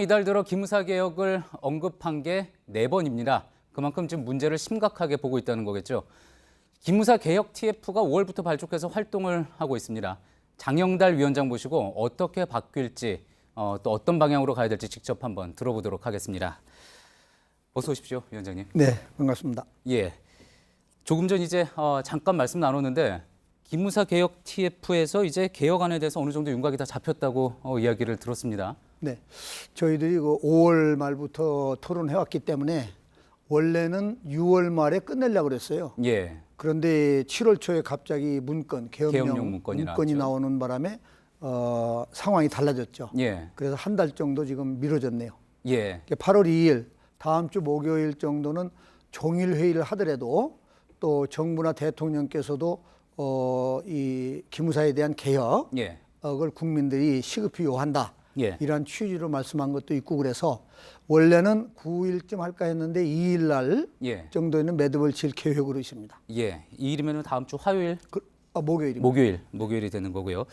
이달 들어 기무사 개혁을 언급한 게 4번입니다. 그만큼 지금 문제를 심각하게 보고 있다는 거겠죠. 기무사 개혁 TF가 5월부터 발족해서 활동을 하고 있습니다. 장영달 위원장 모시고 어떻게 바뀔지 또 어떤 방향으로 가야 될지 직접 한번 들어보도록 하겠습니다. 어서 오십시오, 위원장님. 네, 반갑습니다. 예, 조금 전 이제 잠깐 말씀 나눴는데 기무사 개혁 TF에서 이제 개혁안에 대해서 어느 정도 윤곽이 다 잡혔다고 이야기를 들었습니다. 네, 저희들이 그 5월 말부터 토론해왔기 때문에 원래는 6월 말에 끝내려고 그랬어요. 예. 그런데 7월 초에 갑자기 계엄령 문건이 나왔죠. 나오는 바람에 상황이 달라졌죠. 예. 그래서 한 달 정도 지금 미뤄졌네요. 예. 8월 2일 다음 주 목요일 정도는 종일 회의를 하더라도 또 정부나 대통령께서도 이 기무사에 대한 개혁을 예. 국민들이 시급히 요한다. 예. 이러한 취지로 말씀한 것도 있고 그래서 원래는 9일쯤 할까 했는데 2일 날 예. 정도에는 매듭을 질 계획으로 있습니다. 예. 이 일이면 다음 주 화요일, 목요일입니다. 목요일이 되는 거고요.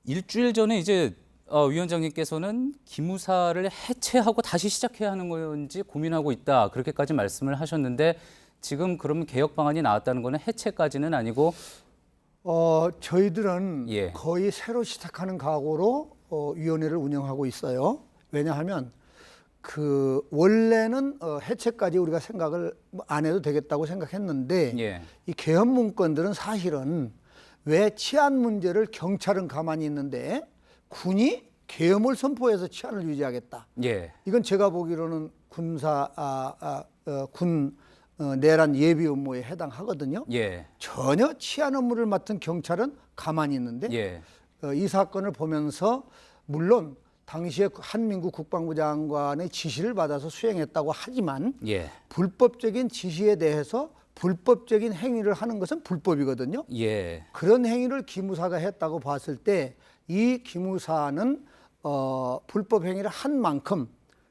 일주일 전에 이제 위원장님께서는 기무사를 해체하고 다시 시작해야 하는 건지 고민하고 있다. 그렇게까지 말씀을 하셨는데 지금 그러면 개혁 방안이 나왔다는 거는 해체까지는 아니고 저희들은 예. 거의 새로 시작하는 각오로 위원회를 운영하고 있어요. 왜냐하면 원래는 해체까지 우리가 생각을 안 해도 되겠다고 생각했는데 예. 이 개헌 문건들은 사실은 왜 치안 문제를 경찰은 가만히 있는데 군이 계엄을 선포해서 치안을 유지하겠다. 예. 이건 제가 보기로는 군 내란 예비 업무에 해당하거든요. 예. 전혀 치안 업무를 맡은 경찰은 가만히 있는데 예. 이 사건을 보면서 물론 당시에 한민국 국방부 장관의 지시를 받아서 수행했다고 하지만 예. 불법적인 지시에 대해서 불법적인 행위를 하는 것은 불법이거든요. 예. 그런 행위를 기무사가 했다고 봤을 때 이 기무사는 불법 행위를 한 만큼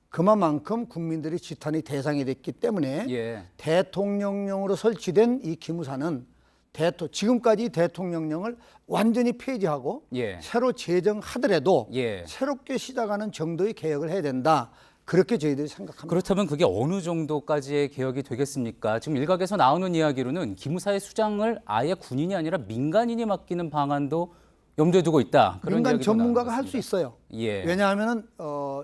그만큼 국민들이 지탄의 대상이 됐기 때문에 예. 대통령령으로 설치된 이 기무사는 지금까지 대통령령을 완전히 폐지하고 예. 새로 제정하더라도 예. 새롭게 시작하는 정도의 개혁을 해야 된다. 그렇게 저희들이 생각합니다. 그렇다면 그게 어느 정도까지의 개혁이 되겠습니까? 지금 일각에서 나오는 이야기로는 기무사의 수장을 아예 군인이 아니라 민간인이 맡기는 방안도 염두에 두고 있다. 그런 민간 이야기도 전문가가 할 나오고 수 있습니다. 있어요. 예. 왜냐하면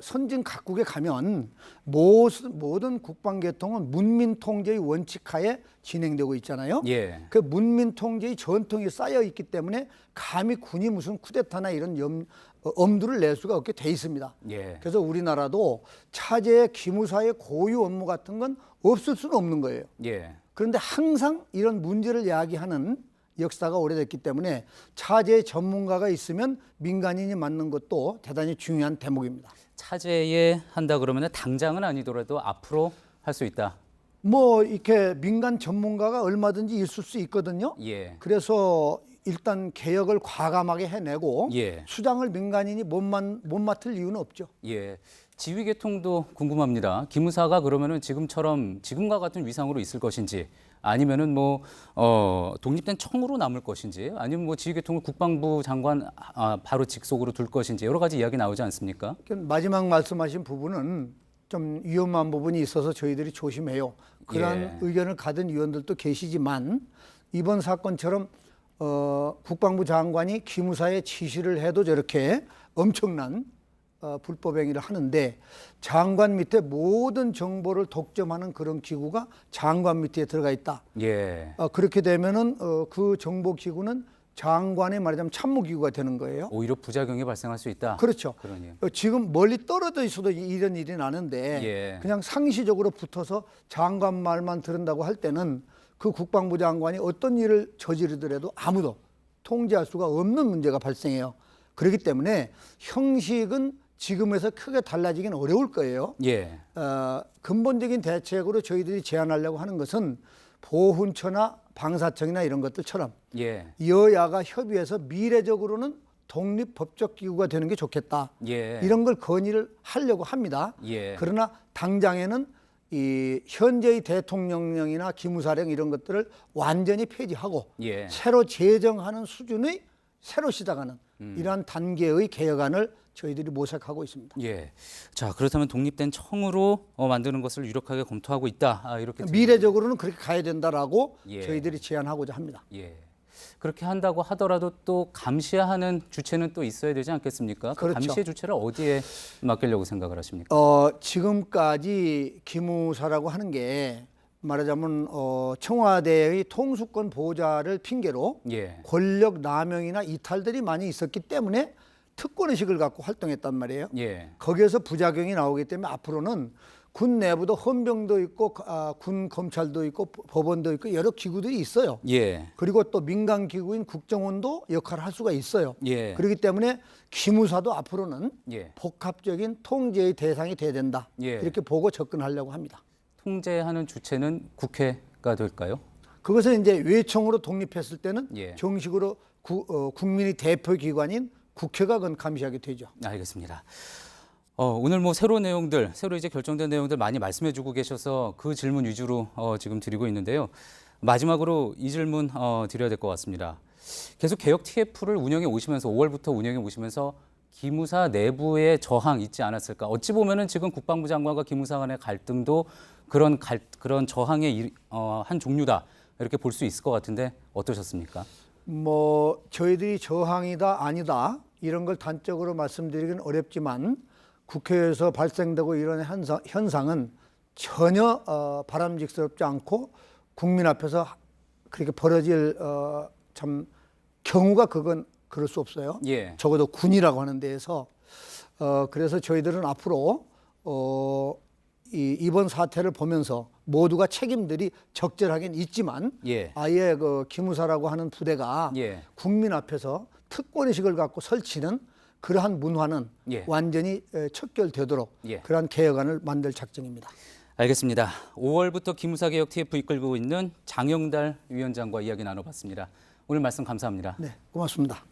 선진 각국에 가면 모든 국방 계통은 문민 통제의 원칙하에 진행되고 있잖아요. 예. 그 문민 통제의 전통이 쌓여 있기 때문에 감히 군이 무슨 쿠데타나 이런 엄두를 낼 수가 없게 돼 있습니다. 예. 그래서 우리나라도 차제의 기무사의 고유 업무 같은 건 없을 수는 없는 거예요. 예. 그런데 항상 이런 문제를 야기하는 역사가 오래됐기 때문에 차제 전문가가 있으면 민간인이 맡는 것도 대단히 중요한 대목입니다. 차제에 한다 그러면 당장은 아니더라도 앞으로 할 수 있다. 이렇게 민간 전문가가 얼마든지 있을 수 있거든요. 예. 그래서 일단 개혁을 과감하게 해내고 예. 수장을 민간인이 못 맡을 이유는 없죠. 예. 지휘 계통도 궁금합니다. 기무사가 그러면은 지금과 같은 위상으로 있을 것인지 아니면은 독립된 청으로 남을 것인지 아니면 지휘 계통을 국방부 장관 바로 직속으로 둘 것인지 여러 가지 이야기 나오지 않습니까? 마지막 말씀하신 부분은 좀 위험한 부분이 있어서 저희들이 조심해요. 그러한 예. 의견을 가진 위원들도 계시지만 이번 사건처럼 국방부 장관이 기무사에 지시를 해도 저렇게 엄청난 불법 행위를 하는데 장관 밑에 모든 정보를 독점하는 그런 기구가 장관 밑에 들어가 있다. 예. 그렇게 되면은 그 정보 기구는 장관의 말하자면 참모 기구가 되는 거예요. 오히려 부작용이 발생할 수 있다. 그렇죠. 그러니. 지금 멀리 떨어져 있어도 이런 일이 나는데 예. 그냥 상시적으로 붙어서 장관 말만 들은다고 할 때는 그 국방부 장관이 어떤 일을 저지르더라도 아무도 통제할 수가 없는 문제가 발생해요. 그렇기 때문에 형식은 지금에서 크게 달라지긴 어려울 거예요. 예. 근본적인 대책으로 저희들이 제안하려고 하는 것은 보훈처나 방사청이나 이런 것들처럼 예. 여야가 협의해서 미래적으로는 독립법적 기구가 되는 게 좋겠다. 예. 이런 걸 건의를 하려고 합니다. 예. 그러나 당장에는 이 현재의 대통령령이나 기무사령 이런 것들을 완전히 폐지하고 예. 새로 제정하는 수준의 새로 시작하는 이러한 단계의 개혁안을 저희들이 모색하고 있습니다. 예. 자, 그렇다면 독립된 청으로 만드는 것을 유력하게 검토하고 있다. 이렇게 미래적으로는 그렇게 가야 된다라고 예. 저희들이 제안하고자 합니다. 예. 그렇게 한다고 하더라도 또 감시하는 주체는 또 있어야 되지 않겠습니까? 그 그렇죠. 감시의 주체를 어디에 맡기려고 생각을 하십니까? 지금까지 기무사라고 하는 게 말하자면 청와대의 통수권 보좌를 핑계로 예. 권력 남용이나 이탈들이 많이 있었기 때문에 특권의식을 갖고 활동했단 말이에요. 예. 거기에서 부작용이 나오기 때문에 앞으로는 군 내부도 헌병도 있고 군 검찰도 있고 법원도 있고 여러 기구들이 있어요. 예. 그리고 또 민간 기구인 국정원도 역할을 할 수가 있어요. 예. 그렇기 때문에 기무사도 앞으로는 예. 복합적인 통제의 대상이 돼야 된다. 예. 이렇게 보고 접근하려고 합니다. 통제하는 주체는 국회가 될까요? 그것은 이제 외청으로 독립했을 때는 예. 정식으로 국민의 대표 기관인 국회가 그건 감시하게 되죠. 알겠습니다. 오늘 뭐 새로 이제 결정된 내용들 많이 말씀해주고 계셔서 그 질문 위주로 지금 드리고 있는데요. 마지막으로 이 질문 드려야 될 것 같습니다. 계속 개혁 TF를 운영해 오시면서 5월부터 운영해 오시면서 기무사 내부의 저항 있지 않았을까? 어찌 보면은 지금 국방부 장관과 기무사 간의 갈등도 그런 저항의 한 종류다 이렇게 볼 수 있을 것 같은데 어떠셨습니까? 뭐 저희들이 저항이다 아니다 이런 걸 단적으로 말씀드리기는 어렵지만 국회에서 발생되고 이런 현상은 전혀 바람직스럽지 않고 국민 앞에서 그렇게 벌어질 참 경우가 그건 그럴 수 없어요. 예. 적어도 군이라고 하는 데에서 그래서 저희들은 앞으로 이번 사태를 보면서 모두가 책임들이 적절하긴 있지만 예. 아예 그 기무사라고 하는 부대가 예. 국민 앞에서 특권의식을 갖고 설치는 그러한 문화는 예. 완전히 척결되도록 예. 그러한 개혁안을 만들 작정입니다. 알겠습니다. 5월부터 기무사 개혁 TF 이끌고 있는 장영달 위원장과 이야기 나눠봤습니다. 오늘 말씀 감사합니다. 네, 고맙습니다.